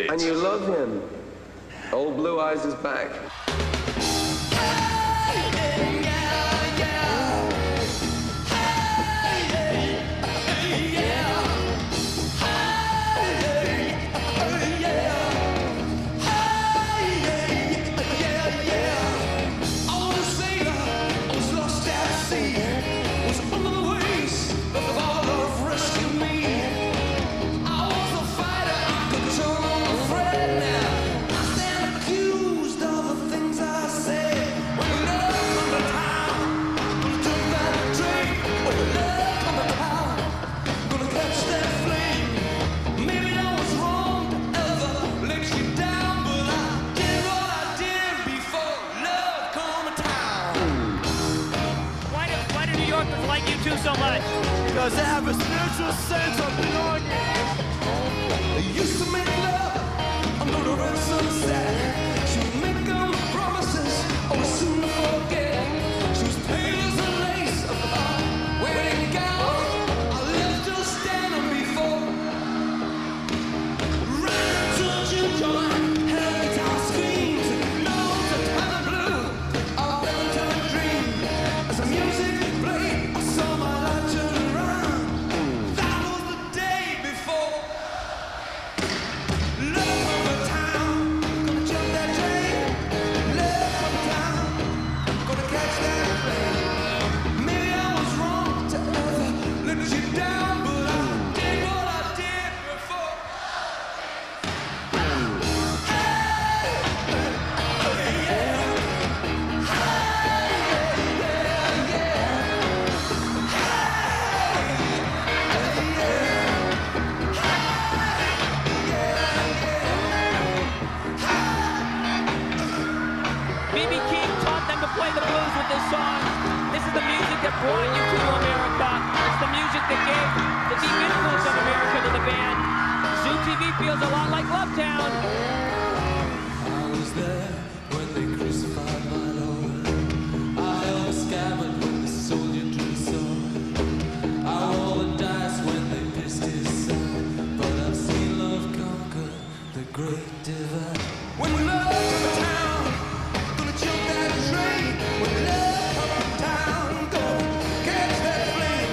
And you love him. Old Blue Eyes is back. So much. Because they have a spiritual sense of belonging. They used to make love under the red sunset. She would make them promises, always soon to forget. She was pale as a lace of a wedding gown. I left her standing before. Right to you join, her guitar screams, notes of time blue. I fell into a dream as the music played. I saw my life turn around. That was the day before. Love from the town, gonna jump that train. Love from the town, gonna catch that plane. Maybe I was wrong to ever let you down, but I did what I did before. B.B. King taught them to play the blues with this song. This is the music that brought you to America. It's the music that gave the deep influence of America to the band. ZooTV feels a lot like Lovetown. I was there when they crucified my Lord. I held a scabbard when the soldier drew the sword. I rolled the dice when they pierced his side. But I've seen love conquer the great divide. When love comes to town, gonna jump that train. When love comes to town, gonna catch that flame.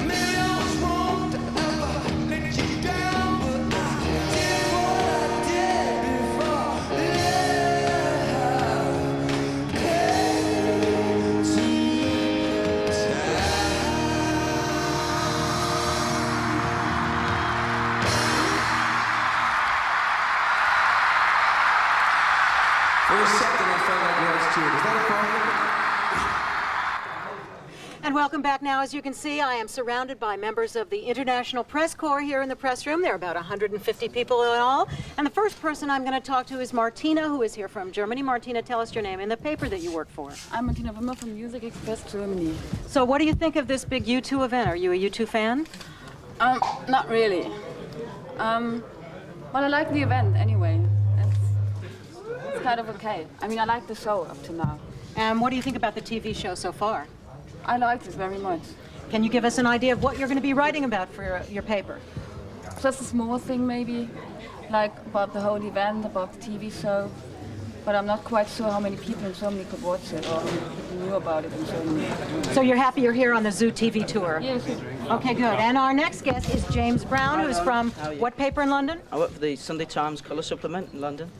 Maybe I was wrong to ever let you down, but I did what I did before. Love came to town. For a second, I felt like Rose cheered. Is that a problem? And welcome back now. As you can see, I am surrounded by members of the International Press Corps here in the press room. There are about 150 people in all. And the first person I'm going to talk to is Martina, who is here from Germany. Martina, tell us your name and the paper that you work for. I'm Martina Wimmer from Music Express Germany. So what do you think of this big U2 event? Are you a U2 fan? Not really. Well, I like the event anyway. It's kind of okay. I mean, I like the show up to now. And what do you think about the TV show so far? I liked it very much. Can you give us an idea of what you're going to be writing about for your paper? Just a small thing maybe, like about the whole event, about the TV show. But I'm not quite sure how many people in Germany could watch it or how many people knew about it in Germany. So you're happy you're here on the ZooTV tour? Yes. Okay, good. And our next guest is James Brown, who's from what paper in London? I work for the Sunday Times colour supplement in London.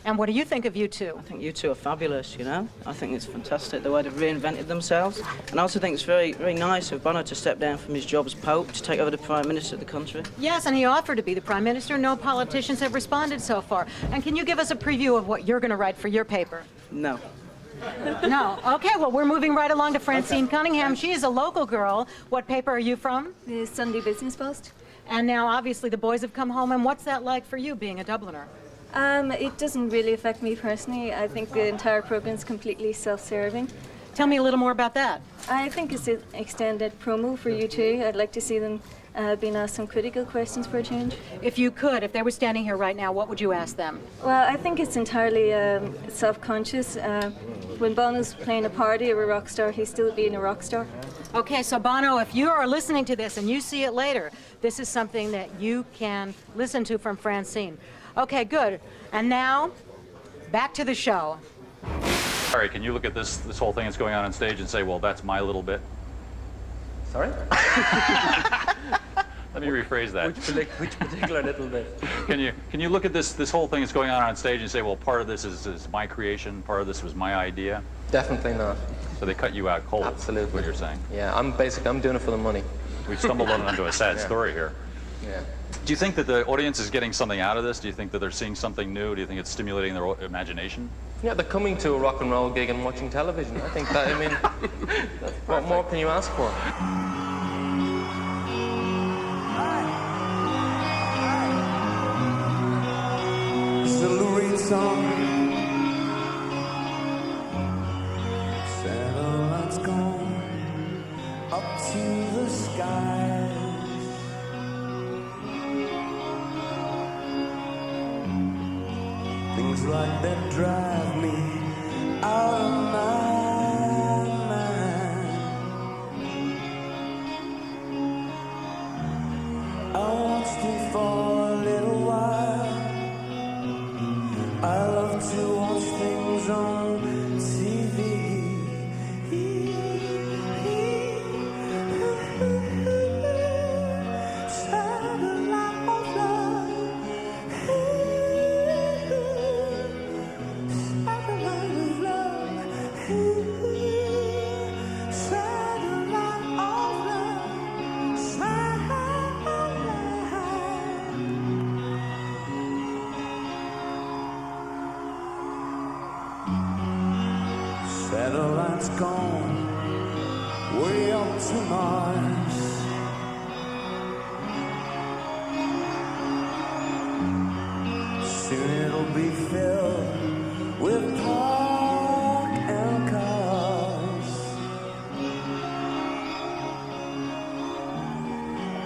And what do you think of U2? I think U2 are fabulous, you know. I think it's fantastic the way they've reinvented themselves. And I also think it's very, very nice of Bono to step down from his job as Pope to take over the Prime Minister of the country. Yes, and he offered to be the Prime Minister. No politicians have responded so far. And can you give us a preview of what you're going to write for your paper? No. No. Okay, well, we're moving right along to Francine Cunningham. She is a local girl. What paper are you from? The Sunday Business Post. And now, obviously, the boys have come home. And what's that like for you, being a Dubliner? It doesn't really affect me personally. I think the entire program is completely self-serving. Tell me a little more about that. I think it's an extended promo for U2. I'd like to see them being asked some critical questions for a change. If you could, if they were standing here right now, what would you ask them? Well, I think it's entirely self-conscious. When Bono's playing a party of a rock star, he's still being a rock star. Okay, so Bono, if you are listening to this and you see it later, this is something that you can listen to from Francine. Okay, good. And now, back to the show. All right, can you look at this whole thing that's going on stage and say, well, that's my little bit? Sorry? Let me rephrase that. Which particular little bit? Can you look at this whole thing that's going on stage and say, well, part of this is my creation, part of this was my idea? Definitely not. So they cut you out cold. Absolutely. Is what you're saying. Yeah, I'm doing it for the money. We've stumbled onto a sad story here. Yeah. Do you think that the audience is getting something out of this? Do you think that they're seeing something new? Do you think it's stimulating their imagination? Yeah, they're coming to a rock and roll gig and watching television. I think that, I mean, what more can you ask for? It's a Lou Reed song. Satellites gone up to the skies. Things like that drive me out of my mind. I watched it for a little while. I love to watch things on TV. Satellite of love. Satellite of love. Satellite of love. Satellites gone way up to Mars. Soon it'll be filled with talk and cars.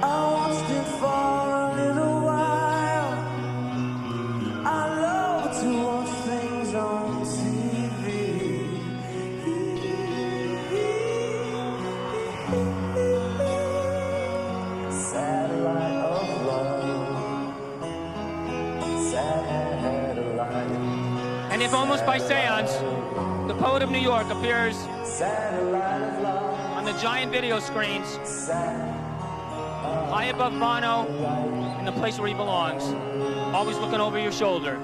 I watched it for a little while. I love to watch things on TV. Satellite of love. Satellite. And if almost by seance, the poet of New York appears Satellite of love. on the giant video screens, high above Bono, in the place where he belongs, always looking over your shoulder.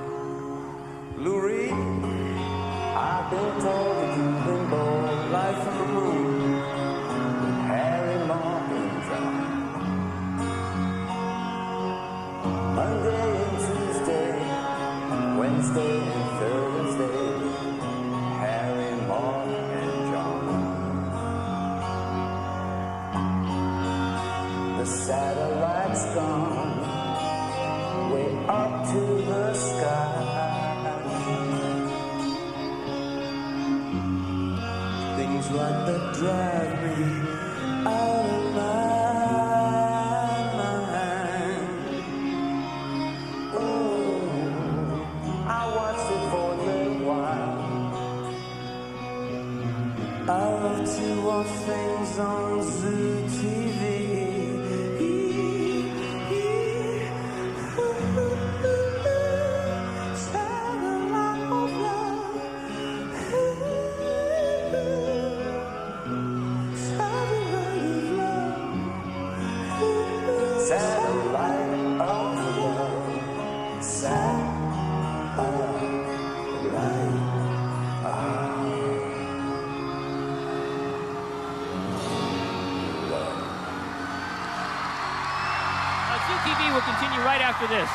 Lou Reed, I've been told that you've been born live from the moon. Harry, Mark, and John. Monday and Tuesday, Wednesday and Thursday. Harry, Mark, and John. The satellite's gone way up to the sky. Things like that drive me out of my mind. Oh, I watched it for a little while. I love to watch things on ZooTV. Satellite of love. Satellite of love. ZooTV will continue right after this.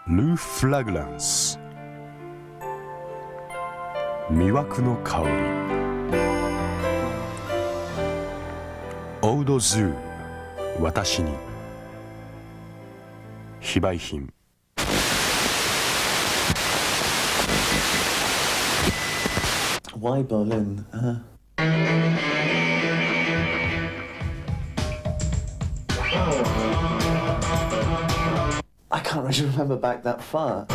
ル・フラグランス、魅惑の香り、オードズー、私に、非売品。Why Berlin? I can't really remember back that far.